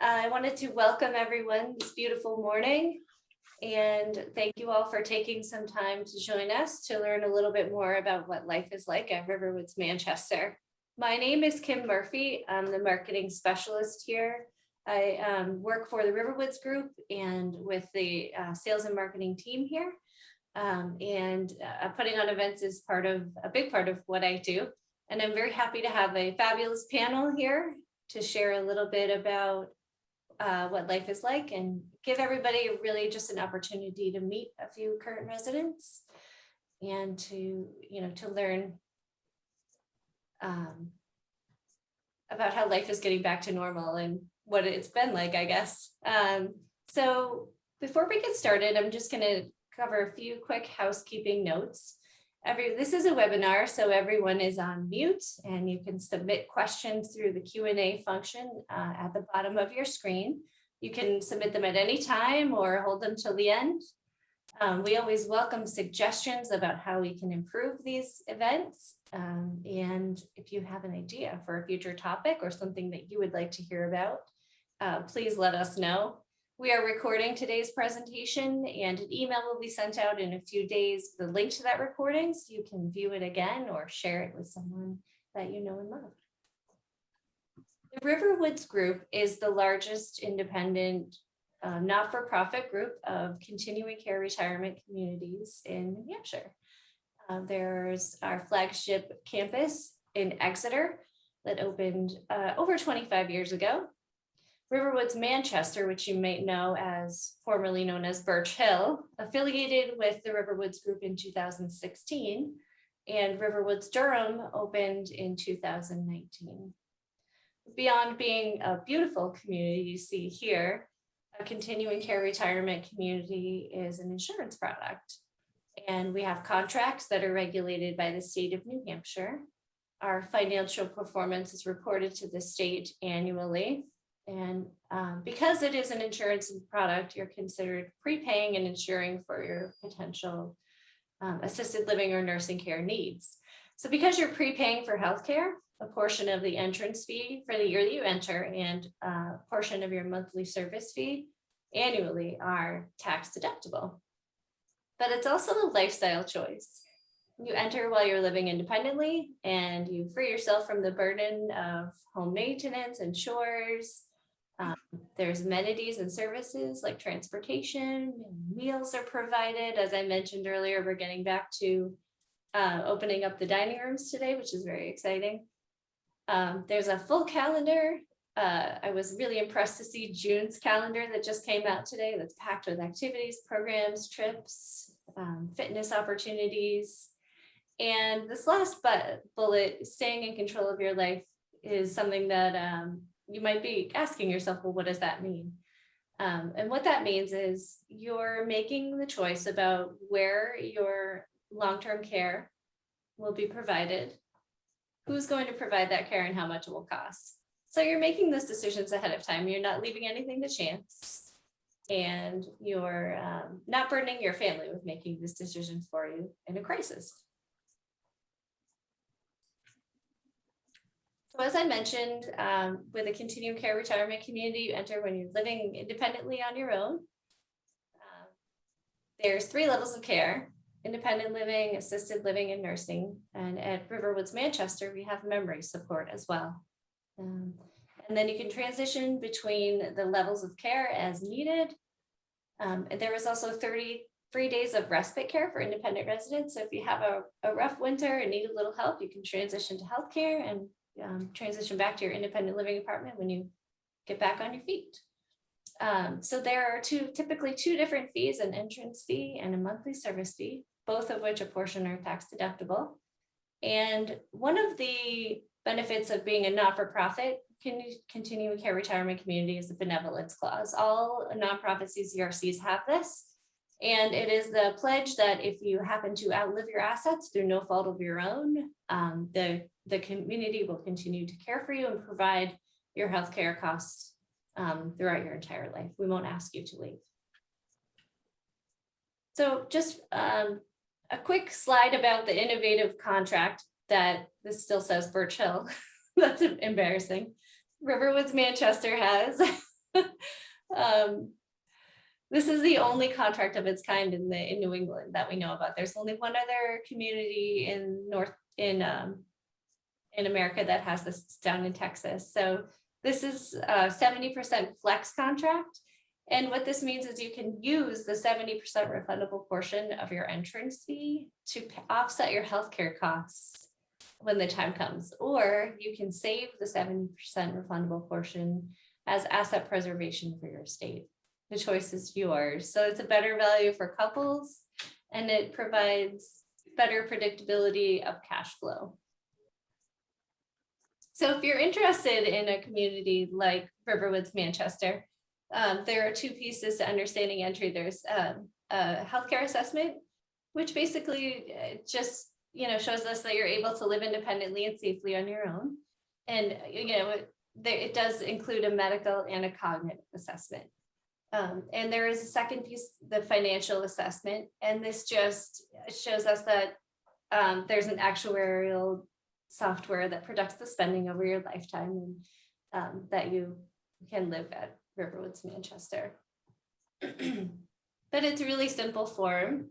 I wanted to welcome everyone this beautiful morning and thank you all for taking some time to join us to learn a little bit more about what life is like at RiverWoods Manchester. My name is Kim Murphy. I'm the marketing specialist here. I work for the RiverWoods Group and with the sales and marketing team here. Putting on events is a big part of what I do. And I'm very happy to have a fabulous panel here to share a little bit about what life is like and give everybody really just an opportunity to meet a few current residents and to learn about how life is getting back to normal and what it's been like, I guess. So before we get started, I'm just going to cover a few quick housekeeping notes. This is a webinar, so everyone is on mute and you can submit questions through the Q&A function at the bottom of your screen. You can submit them at any time or hold them till the end. We always welcome suggestions about how we can improve these events. And if you have an idea for a future topic or something that you would like to hear about, please let us know. We are recording today's presentation and an email will be sent out in a few days, the link to that recording, so you can view it again or share it with someone that you know and love. The RiverWoods Group is the largest independent not-for-profit group of continuing care retirement communities in New Hampshire. There's our flagship campus in Exeter that opened over 25 years ago. RiverWoods Manchester, which you may know as formerly known as Birch Hill, affiliated with the RiverWoods Group in 2016, and RiverWoods Durham opened in 2019. Beyond being a beautiful community you see here, a continuing care retirement community is an insurance product. And we have contracts that are regulated by the state of New Hampshire. Our financial performance is reported to the state annually. And because it is an insurance product, you're considered prepaying and insuring for your potential assisted living or nursing care needs. So because you're prepaying for healthcare, a portion of the entrance fee for the year that you enter and a portion of your monthly service fee annually are tax deductible. But it's also a lifestyle choice. You enter while you're living independently and you free yourself from the burden of home maintenance and chores. There's amenities and services like transportation, and meals are provided. As I mentioned earlier, we're getting back to opening up the dining rooms today, which is very exciting. There's a full calendar. I was really impressed to see June's calendar that just came out today that's packed with activities, programs, trips, fitness opportunities. And this last bullet, staying in control of your life, is something that you might be asking yourself, well, what does that mean? And what that means is you're making the choice about where your long-term care will be provided, who's going to provide that care, and how much it will cost. So you're making those decisions ahead of time. You're not leaving anything to chance. And you're not burdening your family with making this decision for you in a crisis. So as I mentioned, with a continuum care retirement community, you enter when you're living independently on your own. There's 3 levels of care: independent living, assisted living, and nursing. And at RiverWoods Manchester, we have memory support as well. And then you can transition between the levels of care as needed. And there is also 33 days of respite care for independent residents. So if you have a rough winter and need a little help, you can transition to healthcare and transition back to your independent living apartment when you get back on your feet. So there are typically two different fees: an entrance fee and a monthly service fee, both of which a portion are tax deductible. And one of the benefits of being a not-for-profit continuing care retirement community is the benevolence clause. All nonprofit CCRCs have this. And it is the pledge that if you happen to outlive your assets through no fault of your own, the community will continue to care for you and provide your healthcare costs throughout your entire life. We won't ask you to leave. So just a quick slide about the innovative contract that this still says Birch Hill. That's embarrassing. RiverWoods Manchester has. This is the only contract of its kind in New England that we know about. There's only one other community in America that has this, down in Texas. So this is a 70% flex contract. And what this means is you can use the 70% refundable portion of your entrance fee to offset your healthcare costs when the time comes, or you can save the 70% refundable portion as asset preservation for your estate. The choice is yours. So it's a better value for couples, and it provides better predictability of cash flow. So if you're interested in a community like RiverWoods Manchester, there are two pieces to understanding entry. There's a healthcare assessment, which basically just shows us that you're able to live independently and safely on your own. And it does include a medical and a cognitive assessment. And there is a second piece, the financial assessment, and this just shows us that there's an actuarial software that predicts the spending over your lifetime, and that you can live at RiverWoods Manchester. But it's a really simple form.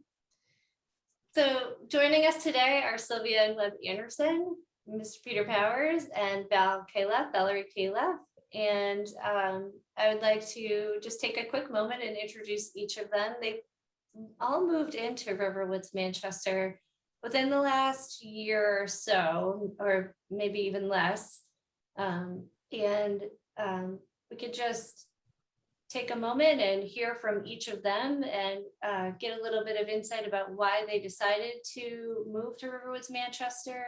So joining us today are Sylvia and Webb Anderson, Mr. Peter Powers, and Valerie Calef. And I would like to just take a quick moment and introduce each of them. They've all moved into RiverWoods Manchester within the last year or so, or maybe even less. We could just take a moment and hear from each of them and get a little bit of insight about why they decided to move to RiverWoods Manchester,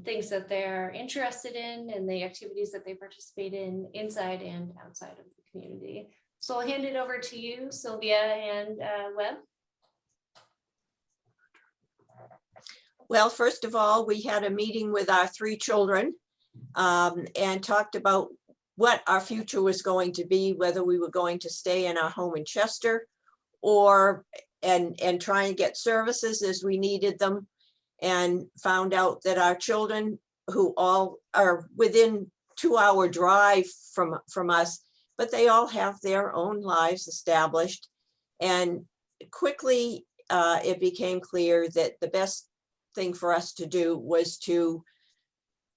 things that they're interested in, and the activities that they participate in inside and outside of the community. So I'll hand it over to you, Sylvia and Webb. Well, first of all, we had a meeting with our 3 children and talked about what our future was going to be, whether we were going to stay in our home in Chester or and try and get services as we needed them, and found out that our children, who all are within 2-hour drive from us, but they all have their own lives established. And quickly it became clear that the best thing for us to do was to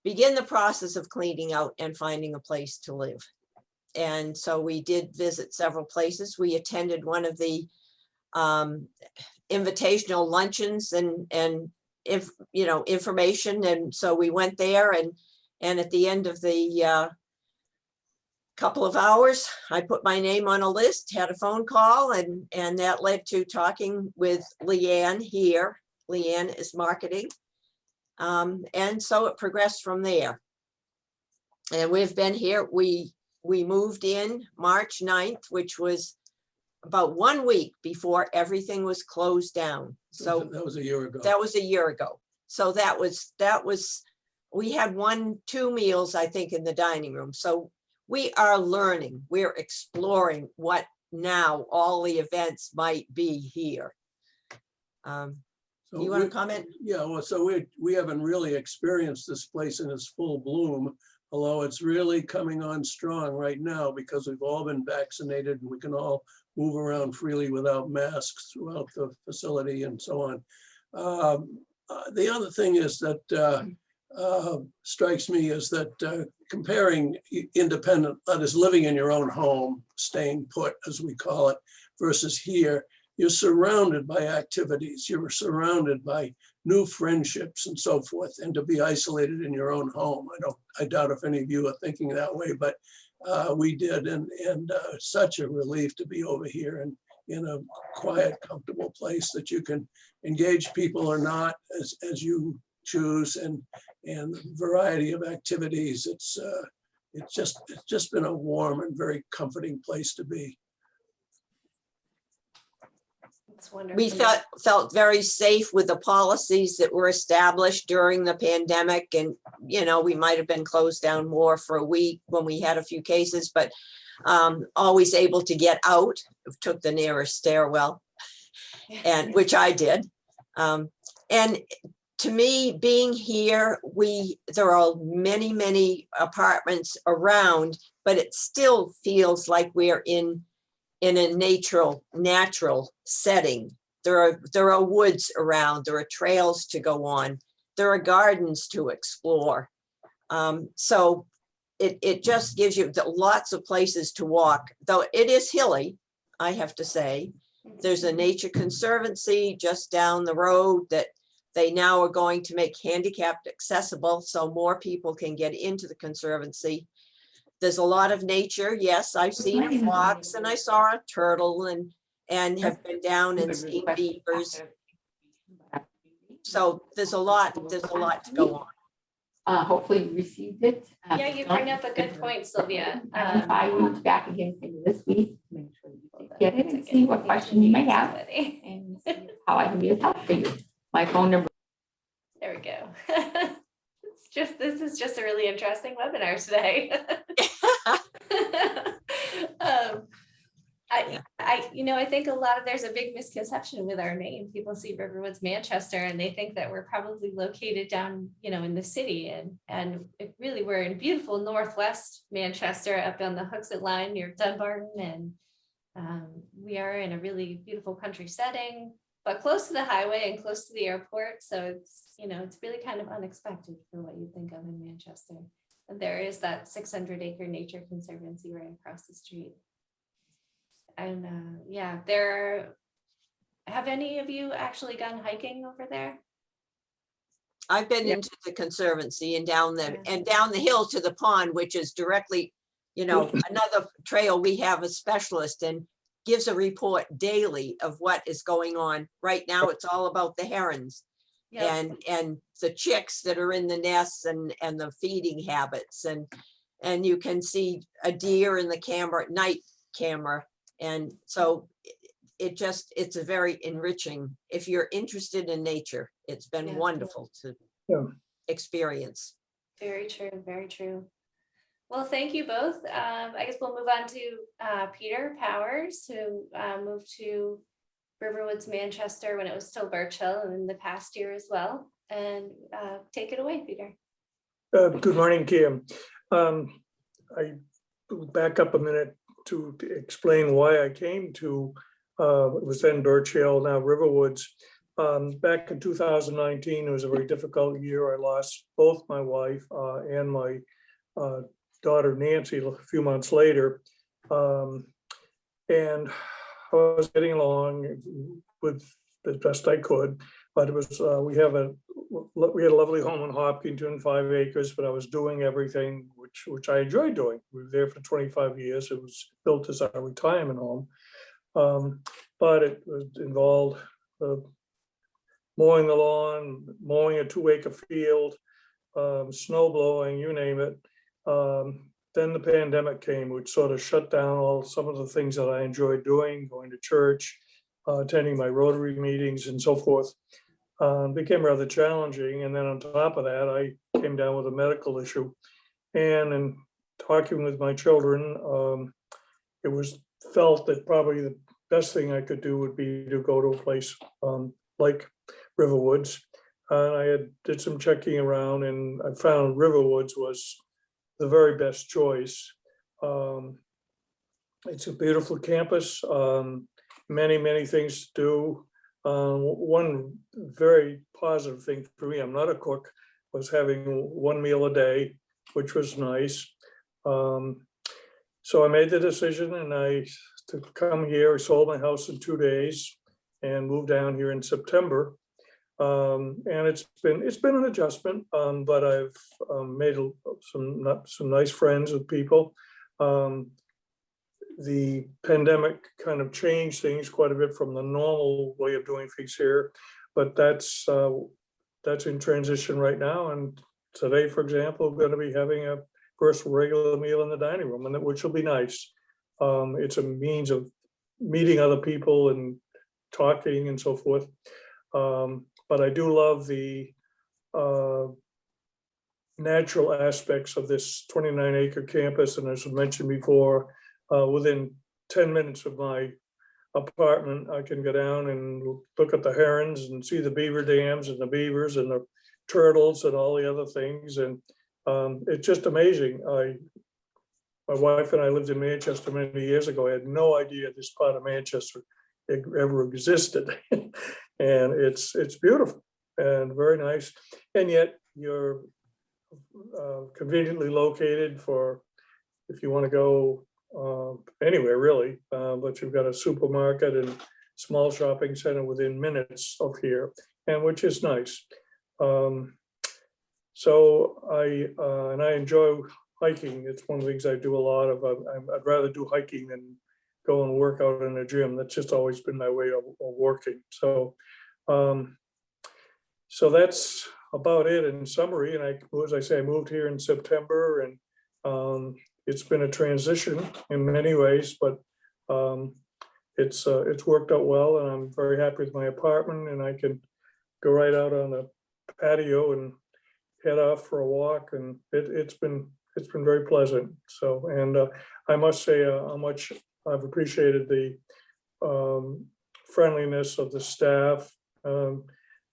begin the process of cleaning out and finding a place to live. And so we did visit several places. We attended one of the invitational luncheons and if information, and so we went there, and at the end of the couple of hours, I put my name on a list, had a phone call, and that led to talking with Leanne here. Leanne is marketing. And so it progressed from there. And we've been here. We moved in March 9th, which was about 1 week before everything was closed down. So that was a year ago. That was a year ago. So that was, we had 1-2 meals, I think, in the dining room. So we are learning, we're exploring what now all the events might be here. Do you want to comment? Yeah, well, so we haven't really experienced this place in its full bloom, although it's really coming on strong right now because we've all been vaccinated and we can all move around freely without masks throughout the facility and so on. The other thing is that strikes me is that comparing independent, that is living in your own home, staying put, as we call it, versus here, you're surrounded by activities, you're surrounded by new friendships and so forth, and to be isolated in your own home. I doubt if any of you are thinking that way, but we did, and such a relief to be over here and in a quiet, comfortable place that you can engage people or not as you choose, and variety of activities. It's just been a warm and very comforting place to be. We felt very safe with the policies that were established during the pandemic, and we might have been closed down more for a week when we had a few cases, but always able to get out. Took the nearest stairwell, and which I did, and to me, being here, there are many, many apartments around, but it still feels like we're in a natural setting. There are woods around, there are trails to go on, there are gardens to explore. So it just gives you lots of places to walk, though it is hilly, I have to say. There's a nature conservancy just down the road that they now are going to make handicapped accessible so more people can get into the conservancy. There's a lot of nature. Yes, I've seen a fox and I saw a turtle and have been down and seen beavers. So there's a lot to go on. Hopefully you received it. Yeah, you bring up a good point, Sylvia. I will be back again for you this week. Make sure you get it and see what question you may have and see how I can be of help for you. My phone number. There we go. This is just a really interesting webinar today. I think there's a big misconception with our name. People see RiverWoods Manchester and they think that we're probably located down, in the city, and we're in beautiful northwest Manchester, up on the Hooksett line near Dunbarton, and we are in a really beautiful country setting, but close to the highway and close to the airport. So it's really kind of unexpected for what you think of in Manchester. And there is that 600-acre nature conservancy right across the street. And have any of you actually gone hiking over there? I've been into the conservancy and down the hill to the pond, which is directly, another trail we have a specialist in, gives a report daily of what is going on. Right now, it's all about the herons. Yep. And the chicks that are in the nests and the feeding habits, and you can see a deer in the night camera. And so it's a very enriching, if you're interested in nature, it's been wonderful to experience. Very true, very true. Well, thank you both. I guess we'll move on to Peter Powers, who moved to RiverWoods Manchester when it was still Birch Hill, and in the past year as well. And take it away, Peter. Good morning, Kim. I back up a minute to explain why I came to, it was then Birch Hill, now RiverWoods. Back in 2019, it was a very difficult year. I lost both my wife and my daughter Nancy a few months later. And I was getting along with the best I could, but it was we had a lovely home in Hopkinton, 5 acres, but I was doing everything which I enjoyed doing. We were there for 25 years. It was built as our retirement home, but it involved mowing the lawn, mowing a 2-acre field, snow blowing, you name it. Then the pandemic came, which sort of shut down some of the things that I enjoyed doing, going to church, attending my Rotary meetings and so forth. Became rather challenging. And then on top of that, I came down with a medical issue. And in talking with my children, it was felt that probably the best thing I could do would be to go to a place like RiverWoods. I did some checking around and I found RiverWoods was the very best choice. It's a beautiful campus, many things to do. One very positive thing for me, I'm not a cook, was having one meal a day, which was nice. So I made the decision to come here. I sold my house in 2 days and moved down here in September. And it's been an adjustment, but I've made some nice friends with people. The pandemic kind of changed things quite a bit from the normal way of doing things here, but that's in transition right now. And today, for example, we're going to be having a first regular meal in the dining room, which will be nice. It's a means of meeting other people and talking and so forth. But I do love the natural aspects of this 29-acre campus. And as I mentioned before, within 10 minutes of my apartment, I can go down and look at the herons and see the beaver dams and the beavers and the turtles and all the other things. And it's just amazing. My wife and I lived in Manchester many years ago. I had no idea this part of Manchester ever existed. And it's beautiful and very nice. And yet you're conveniently located for, if you want to go anywhere really, but you've got a supermarket and small shopping center within minutes of here, and which is nice. So I enjoy hiking. It's one of the things I do a lot of. I'd rather do hiking than go and work out in a gym. That's just always been my way of working. So so that's about it in summary. And as I say, I moved here in September, and it's been a transition in many ways, but it's worked out well, and I'm very happy with my apartment, and I can go right out on the patio and head off for a walk, and it's been very pleasant. So, and I must say how much I've appreciated the friendliness of the staff.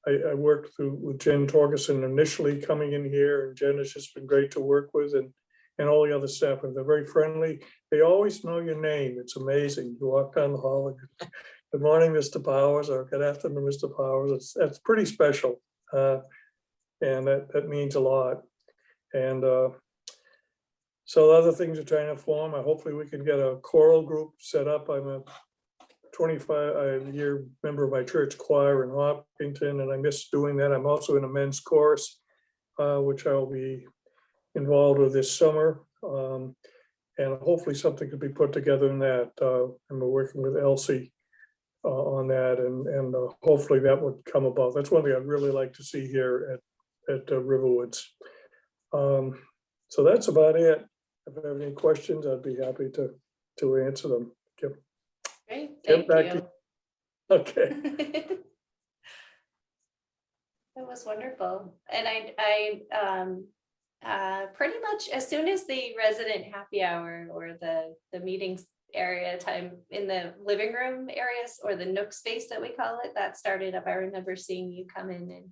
I worked with Jen Torgerson initially coming in here, and Jen has just been great to work with, and all the other staff, and they're very friendly. They always know your name. It's amazing. You walk down the hall and good morning, Mr. Powers, or good afternoon, Mr. Powers. That's pretty special. And that means a lot. And so other things are trying to form. Hopefully we can get a choral group set up. I'm a 25-year member of my church choir in Hopkinton, and I miss doing that. I'm also in a men's chorus, which I'll be involved with this summer. And hopefully something could be put together in that. And we're working with Elsie on that, and hopefully that would come about. That's one thing I'd really like to see here at RiverWoods. So that's about it. If I have any questions, I'd be happy to answer them. Great, Get thank back you. Okay. That was wonderful. And I pretty much as soon as the resident happy hour or the meetings area time in the living room areas, or the nook space that we call it, that started up, I remember seeing you come in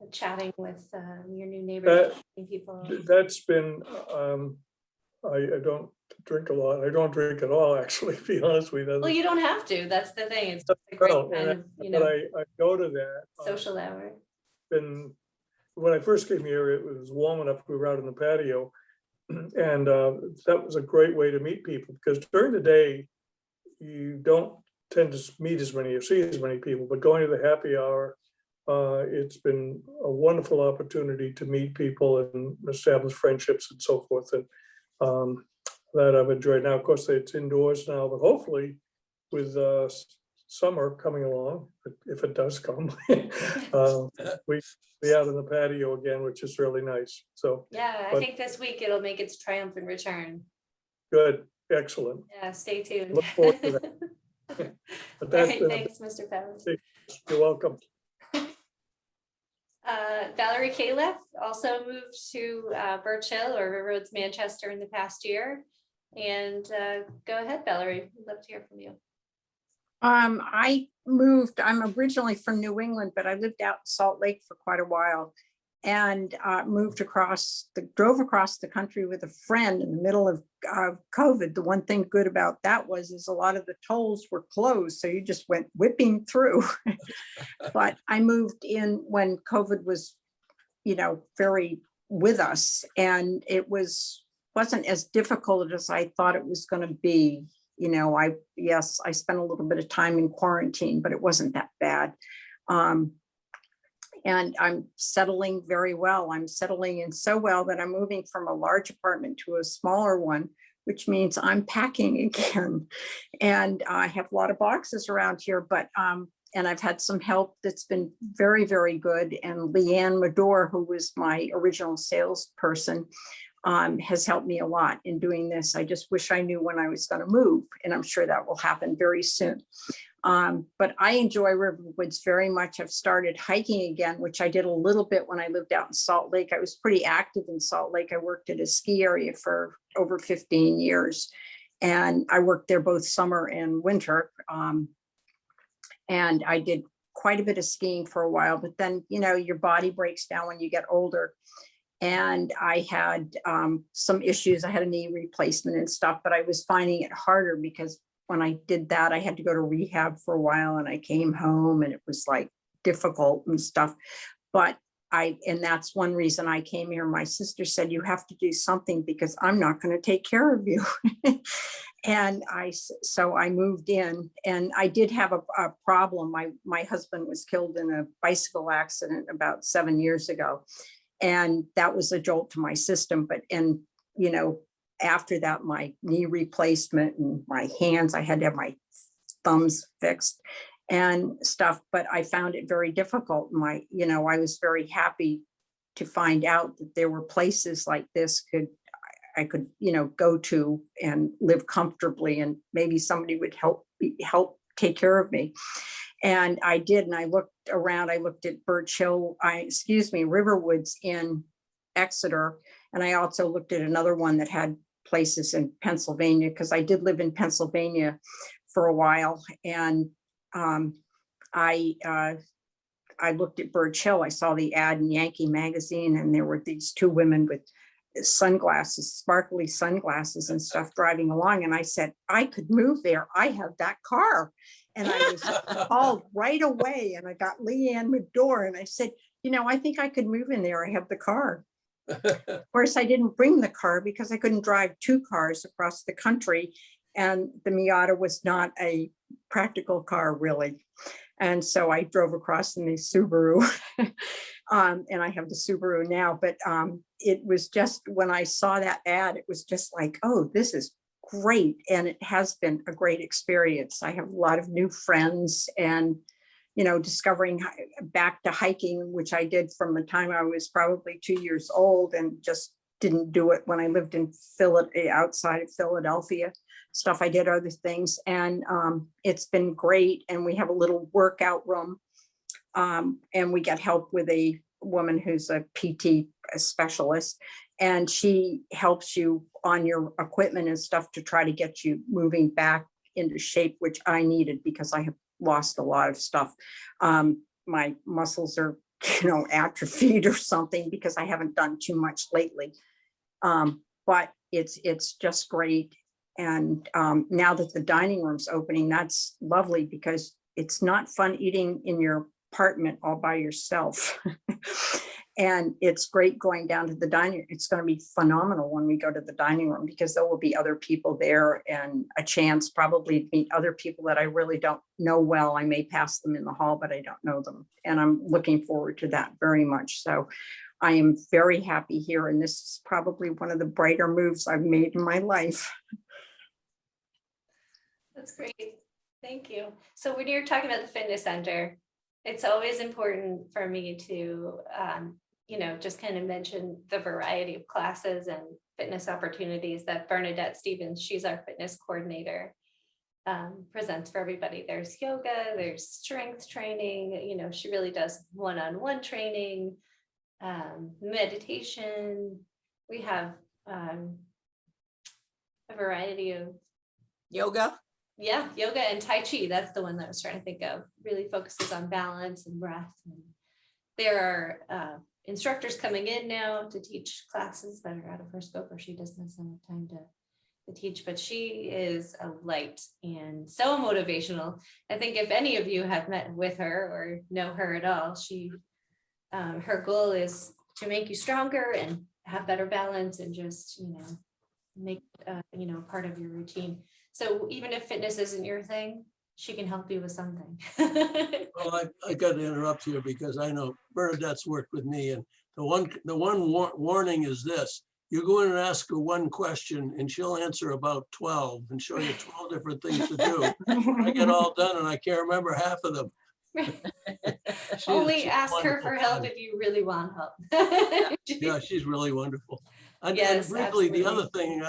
and chatting with your new neighbors, people. That's been, I don't drink a lot. I don't drink at all, actually, to be honest with you. Well, you don't have to. That's the thing. It's just a great No, kind of, but I go to that. social hour. Been, when I first came here, it was warm enough. We were out on the patio, and that was a great way to meet people, because during the day you don't tend to meet as many or see as many people, but going to the happy hour, it's been a wonderful opportunity to meet people and establish friendships and so forth, and that I've enjoyed. Now, of course, it's indoors now, but hopefully with summer coming along, if it does come, we be out on the patio again, which is really nice. So Yeah, I think this week it'll make its triumphant return. good, excellent. Yeah, stay tuned. Look forward to that. But All that's right, been thanks, Mr. Powers. You're welcome. Valerie Calef also moved to Birch Hill or RiverWoods Manchester in the past year. And go ahead, Valerie, we'd love to hear from you. I moved, I'm originally from New England, but I lived out in Salt Lake for quite a while, and drove across the country with a friend in the middle of COVID. The one thing good about that is a lot of the tolls were closed, so you just went whipping through. But I moved in when COVID was, very with us, and it wasn't as difficult as I thought it was going to be. I spent a little bit of time in quarantine, but it wasn't that bad. And I'm settling very well. I'm settling in so well that I'm moving from a large apartment to a smaller one, which means I'm packing again. And I have a lot of boxes around here, but and I've had some help that's been very, very good. And Leanne Medore, who was my original salesperson, has helped me a lot in doing this. I just wish I knew when I was going to move, and I'm sure that will happen very soon. But I enjoy RiverWoods very much. I've started hiking again, which I did a little bit when I lived out in Salt Lake. I was pretty active in Salt Lake. I worked at a ski area for over 15 years, and I worked there both summer and winter. And I did quite a bit of skiing for a while, but then, you know, your body breaks down when you get older. And I had some issues. I had a knee replacement and stuff, but I was finding it harder because when I did that, I had to go to rehab for a while, and I came home and it was like difficult and stuff. But and that's one reason I came here. My sister said, you have to do something because I'm not going to take care of you. And so I moved in, and I did have a problem. My husband was killed in a bicycle accident about 7 years ago. And that was a jolt to my system. You know, after that, my knee replacement and my hands, I had to have my thumbs fixed and stuff, but I found it very difficult. You know, I was very happy to find out that there were places like this I could, you know, go to and live comfortably, and maybe somebody would help take care of me. And I did, and I looked around, I looked at RiverWoods in Exeter. And I also looked at another one that had places in Pennsylvania, because I did live in Pennsylvania for a while. And I looked at Birch Hill. I saw the ad in Yankee magazine, and there were these two women with sunglasses, sparkly sunglasses and stuff, driving along. And I said, I could move there. I have that car. And I was called right away, and I got Leanne Medore, and I said, you know, I think I could move in there. I have the car. Of course, I didn't bring the car because I couldn't drive 2 cars across the country. And the Miata was not a practical car, really. And so I drove across in the Subaru. And I have the Subaru now. But it was just, when I saw that ad, it was just like, oh, this is great. And it has been a great experience. I have a lot of new friends, and, you know, discovering back to hiking, which I did from the time I was probably 2 years old, and just didn't do it when I lived in outside of Philadelphia. I did other things, and it's been great. And we have a little workout room, and we get help with a woman who's a PT specialist, and she helps you on your equipment and stuff to try to get you moving back into shape, which I needed because I have lost a lot of stuff. My muscles are, you know, atrophied or something because I haven't done too much lately. But it's just great. And now that the dining room's opening, that's lovely, because it's not fun eating in your apartment all by yourself. And it's great going down to the dining. It's going to be phenomenal when we go to the dining room, because there will be other people there, and a chance probably to meet other people that I really don't know well. I may pass them in the hall, but I don't know them. And I'm looking forward to that very much. So I am very happy here. And this is probably one of the brighter moves I've made in my life. That's great. Thank you. So when you're talking about the fitness center, it's always important for me to, you know, just kind of mention the variety of classes and fitness opportunities that Bernadette Stevens, she's our fitness coordinator, presents for everybody. There's yoga, there's strength training, you know, she really does one-on-one training, meditation. We have a variety of Yoga. Yeah, yoga and Tai Chi. That's the one that I was trying to think of. Really focuses on balance and breath. And there are instructors coming in now to teach classes that are out of her scope, or she doesn't have enough time to teach, but she is a light and so motivational. I think if any of you have met with her or know her at all, her goal is to make you stronger and have better balance, and just, you know, make you know, part of your routine. So even if fitness isn't your thing, she can help you with something. Well, I got to interrupt here because I know Bernadette's worked with me, and the one warning is this: you go in and ask her one question and she'll answer about 12 and show you 12 different things to do. I get all done and I can't remember half of them. Only She's ask her wonderful for help fun. if you really want help. Yeah, she's really wonderful. And Yes, briefly, the absolutely. other thing,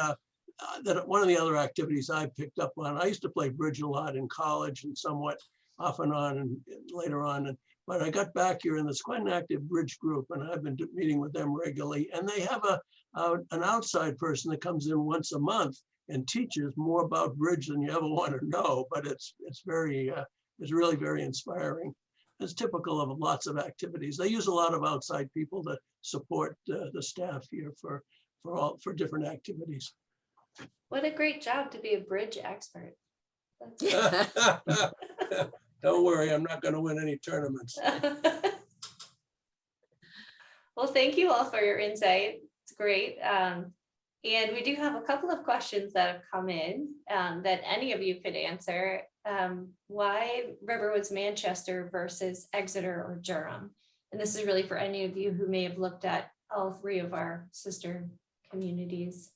that one of the other activities I picked up on, I used to play bridge a lot in college and somewhat off and on and later on. But I got back here, and there's quite an active bridge group, and I've been meeting with them regularly. And they have an outside person that comes in once a month and teaches more about bridge than you ever want to know. But it's very is really very inspiring. It's typical of lots of activities. They use a lot of outside people to support the staff here for different activities. What a great job to be a bridge expert. That's Don't worry, I'm not going to win any tournaments. Well, thank you all for your insight. It's great. And we do have a couple of questions that have come in that any of you could answer. Why RiverWoods Manchester versus Exeter or Durham? And this is really for any of you who may have looked at all three of our sister communities.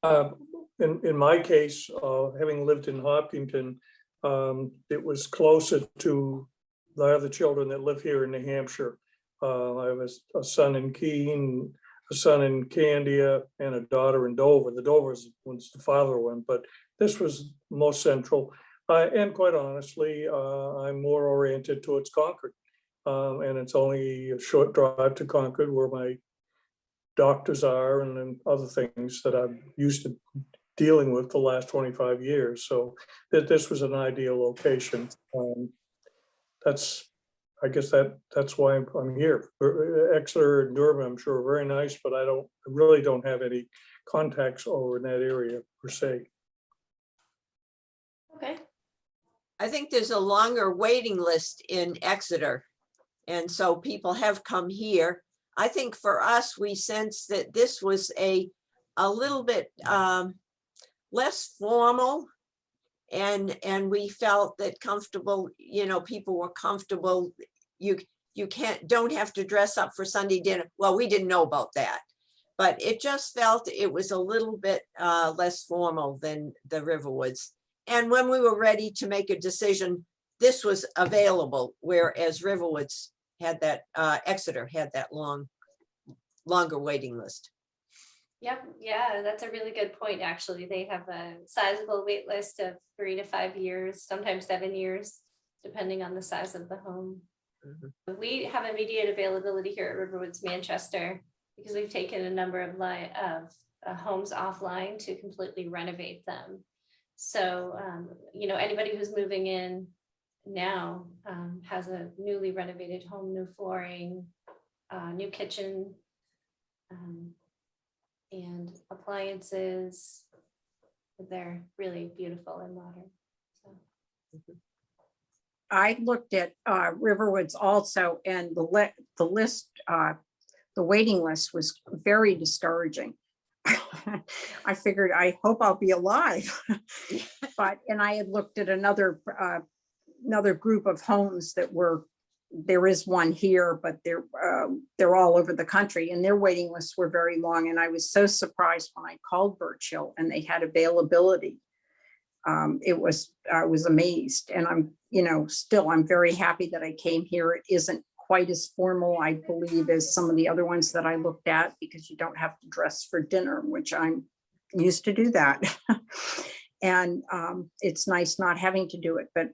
In my case, having lived in Hopkinton, it was closer to the other children that live here in New Hampshire. I have a son in Keene, a son in Candia, and a daughter in Dover. The Dover was the father one, but this was most central. And quite honestly, I'm more oriented towards Concord. And it's only a short drive to Concord where my doctors are and then other things that I'm used to dealing with the last 25 years. So this was an ideal location. I guess that's why I'm here. Exeter and Durham, I'm sure, are very nice, but I really don't have any contacts over in that area per se. Okay. I think there's a longer waiting list in Exeter. And so people have come here. I think for us, we sense that this was a little bit less formal. And we felt that comfortable, people were comfortable. You don't have to dress up for Sunday dinner. Well, we didn't know about that, but it just felt it was a little bit less formal than the RiverWoods. And when we were ready to make a decision, this was available, whereas RiverWoods had that, Exeter had that longer waiting list. Yep. Yeah, that's a really good point. Actually, they have a sizable wait list of 3 to 5 years, sometimes 7 years, depending on the size of the home. Mm-hmm. We have immediate availability here at RiverWoods Manchester because we've taken a number of homes offline to completely renovate them. So, anybody who's moving in now has a newly renovated home, new flooring, new kitchen, and appliances. They're really beautiful and modern. So. I looked at RiverWoods also, and the list, the waiting list was very discouraging. I figured, I hope I'll be alive. And I had looked at another group of homes that there is one here, but they're all over the country, and their waiting lists were very long. And I was so surprised when I called Birch Hill and they had availability. I was amazed, and I'm very happy that I came here. It isn't quite as formal, I believe, as some of the other ones that I looked at, because you don't have to dress for dinner, which I'm used to do that. And it's nice not having to do it. But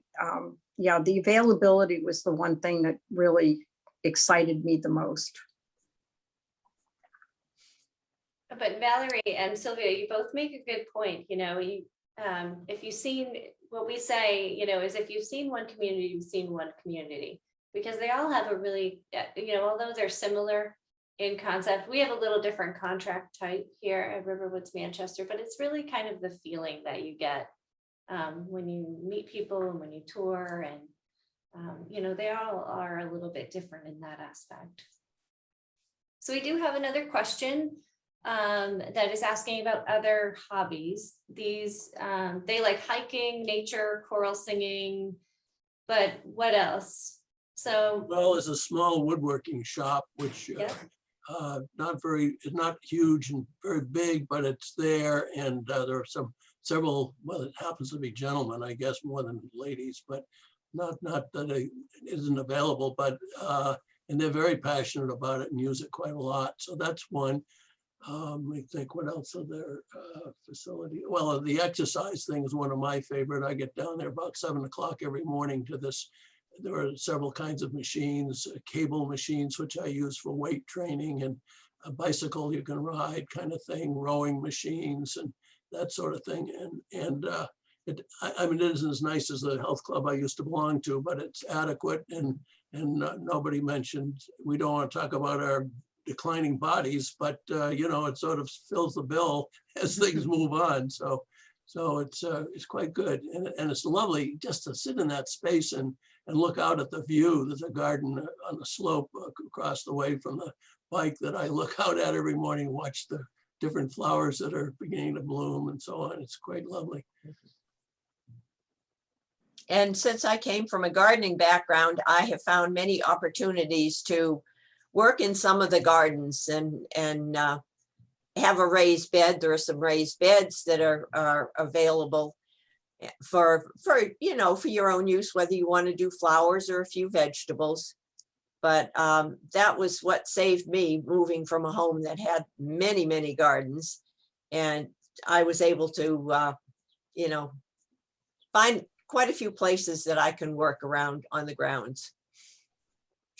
yeah, the availability was the one thing that really excited me the most. But Valerie and Sylvia, you both make a good point. If you've seen what we say, is if you've seen one community, you've seen one community, because they all have a really, although they're similar in concept, we have a little different contract type here at RiverWoods Manchester, but it's really kind of the feeling that you get when you meet people and when you tour, and they all are a little bit different in that aspect. So we do have another question that is asking about other hobbies. These they like hiking, nature, choral singing, but what else? So well, it's a small woodworking shop, which not huge and very big, but it's there, and there are several. Well, it happens to be gentlemen, I guess, more than ladies, but not that it isn't available. But and they're very passionate about it and use it quite a lot. So that's one. I think what else are there facility? Well, the exercise thing is one of my favorite. I get down there about 7 o'clock every morning to this. There are several kinds of machines, cable machines, which I use for weight training, and a bicycle you can ride kind of thing, rowing machines and that sort of thing. And I mean, it isn't as nice as the health club I used to belong to, but it's adequate, and nobody mentioned, we don't want to talk about our declining bodies, but you know, it sort of fills the bill as things move on. So it's quite good, and it's lovely just to sit in that space and look out at the view. There's a garden on the slope across the way from the bike that I look out at every morning and watch the different flowers that are beginning to bloom and so on. It's quite lovely. And since I came from a gardening background, I have found many opportunities to work in some of the gardens and have a raised bed. There are some raised beds that are available for you know, for your own use, whether you want to do flowers or a few vegetables. But that was what saved me moving from a home that had many, many gardens. And I was able to, you know, find quite a few places that I can work around on the grounds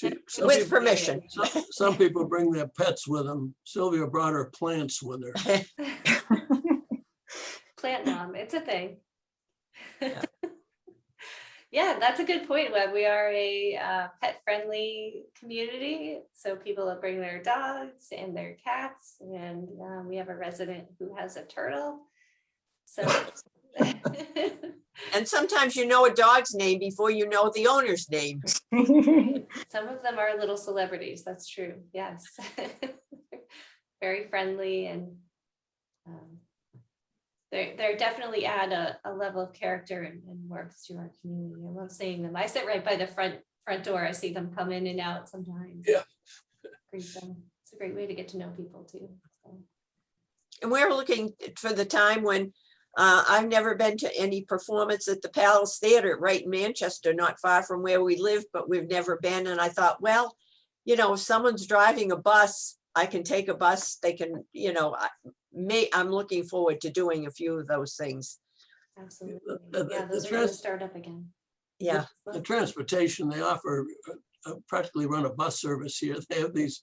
with permission. Some people bring their pets with them. Sylvia brought her plants with her. Plant mom, it's a thing. Yeah. Yeah, that's a good point, Webb. We are a pet-friendly community, so people will bring their dogs and their cats, and we have a resident who has a turtle. So, And sometimes you know a dog's name before you know the owner's name. some of them are little celebrities. That's true. Yes, very friendly, and they're definitely add a level of character and warmth to our community. I love seeing them. I sit right by the front door. I see them come in and out sometimes. Yeah. Greet them. It's a great way to get to know people too. So. And we're looking for the time when I've never been to any performance at the Palace Theater right in Manchester, not far from where we live, but we've never been. And I thought, well, you know, if someone's driving a bus, I can take a bus. They can, you know, I'm looking forward to doing a few of those things. Absolutely. The- Yeah, those are going to start up again. Yeah. The transportation, they offer practically run a bus service here. They have these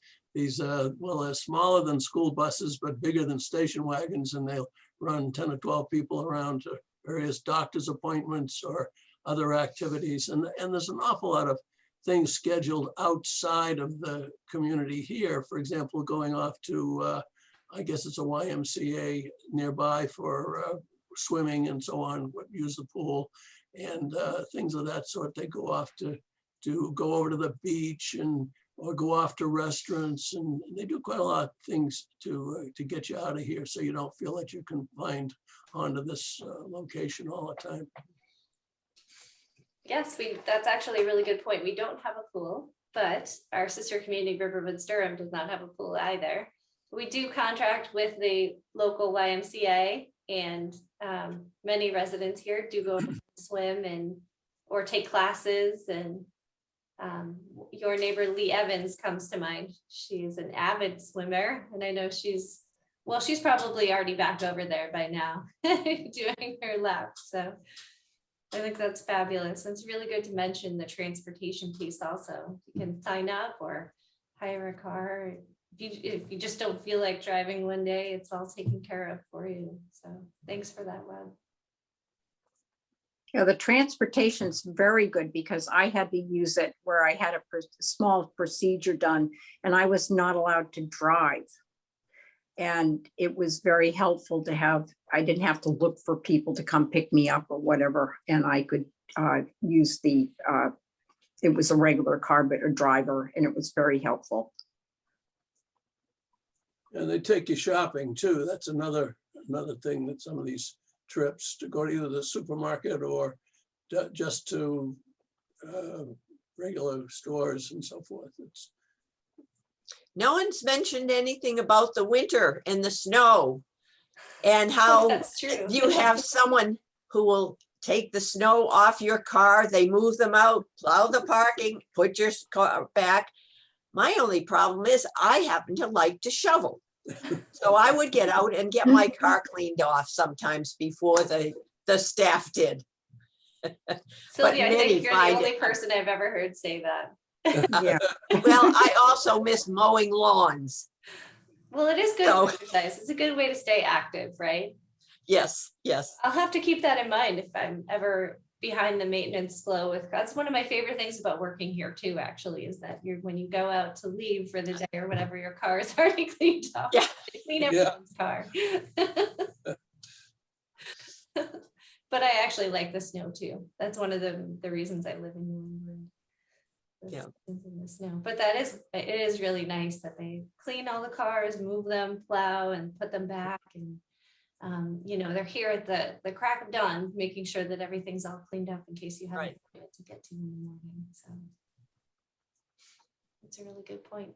well, they're smaller than school buses, but bigger than station wagons, and they'll run 10 or 12 people around to various doctor's appointments or other activities. And there's an awful lot of things scheduled outside of the community here. For example, going off to, I guess it's a YMCA nearby for swimming and so on, use the pool and things of that sort. They go off to go over to the beach or go off to restaurants, and they do quite a lot of things to get you out of here so you don't feel that you're confined onto this location all the time. Yes, that's actually a really good point. We don't have a pool, but our sister community, RiverWoods Durham, does not have a pool either. We do contract with the local YMCA, and many residents here do go swim or take classes. And your neighbor Lee Evans comes to mind. She's an avid swimmer, and I know she's probably already back over there by now doing her laps. So I think that's fabulous. It's really good to mention the transportation piece also. You can sign up or hire a car. If you just don't feel like driving one day, it's all taken care of for you. So thanks for that, Webb. Yeah, the transportation's very good because I had to use it where I had a small procedure done and I was not allowed to drive. And it was very helpful to have, I didn't have to look for people to come pick me up or whatever. And I could use it was a regular car, but a driver, and it was very helpful. And they take you shopping too. That's another thing that some of these trips to go to either the supermarket or just to regular stores and so forth. No one's mentioned anything about the winter and the snow and how That's true. you have someone who will take the snow off your car. They move them out, plow the parking, put your car back. My only problem is I happen to like to shovel. So I would get out and get my car cleaned off sometimes before the staff did. Sylvia, I many think you're the find only it- person I've ever heard say that. Yeah. Well, I also miss mowing lawns. Well, it is good So- exercise. It's a good way to stay active, right? Yes, yes. I'll have to keep that in mind if I'm ever behind the maintenance flow with, that's one of my favorite things about working here too, actually, is that when you go out to leave for the day or whatever, your car is already cleaned up. Yeah. They clean Yeah. everyone's car. But I actually like the snow too. That's one of the reasons I live in New England. Yeah. In the snow. But it is really nice that they clean all the cars, move them, plow and put them back. And you know, they're here at the crack of dawn, making sure that everything's all cleaned up in case you have Right. to get to in the morning. So that's a really good point.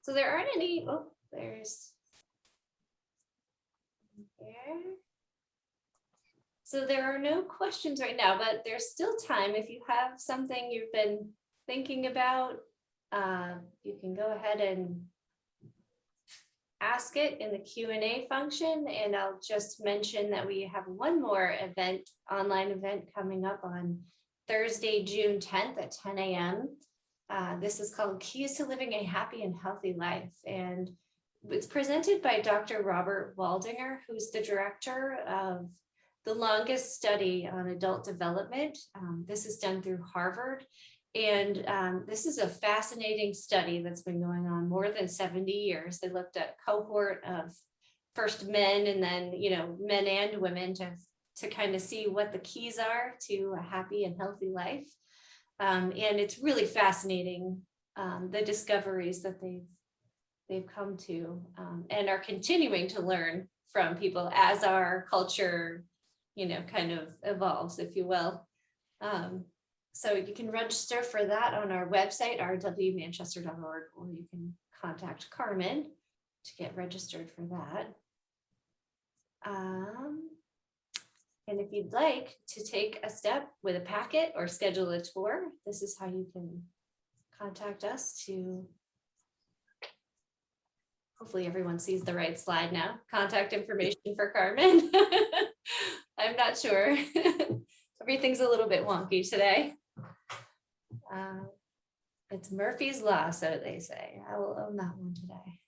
So there aren't any, oh, there's there. So there are no questions right now, but there's still time. If you have something you've been thinking about, you can go ahead and ask it in the Q&A function. And I'll just mention that we have one more event, online event coming up on Thursday, June 10th at 10 a.m. This is called Keys to Living a Happy and Healthy Life. And it's presented by Dr. Robert Waldinger, who's the director of the longest study on adult development. This is done through Harvard. And this is a fascinating study that's been going on more than 70 years. They looked at a cohort of first men and then, you know, men and women to kind of see what the keys are to a happy and healthy life. And it's really fascinating, the discoveries that they've come to and are continuing to learn from people as our culture, you know, kind of evolves, if you will. So you can register for that on our website, rwmanchester.org, or you can contact Carmen to get registered for that. And if you'd like to take a step with a packet or schedule a tour, this is how you can contact us to, hopefully everyone sees the right slide now, contact information for Carmen. I'm not sure. Everything's a little bit wonky today. It's Murphy's Law, so they say. I will own that one today.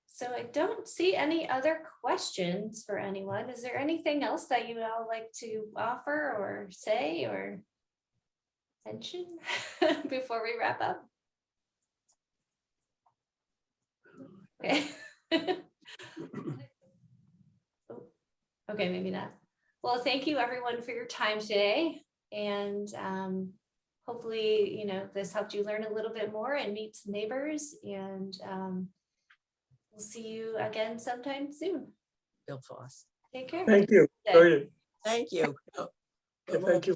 So I don't see any other questions for anyone. Is there anything else that you all like to offer or say or mention before we wrap up? Okay. Okay, maybe not. Well, thank you everyone for your time today. And hopefully, you know, this helped you learn a little bit more and meet some neighbors. And we'll see you again sometime soon. Bill Foss. Take care. Thank you. Bye. Very- Thank you. Thank you.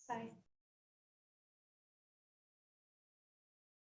Bye.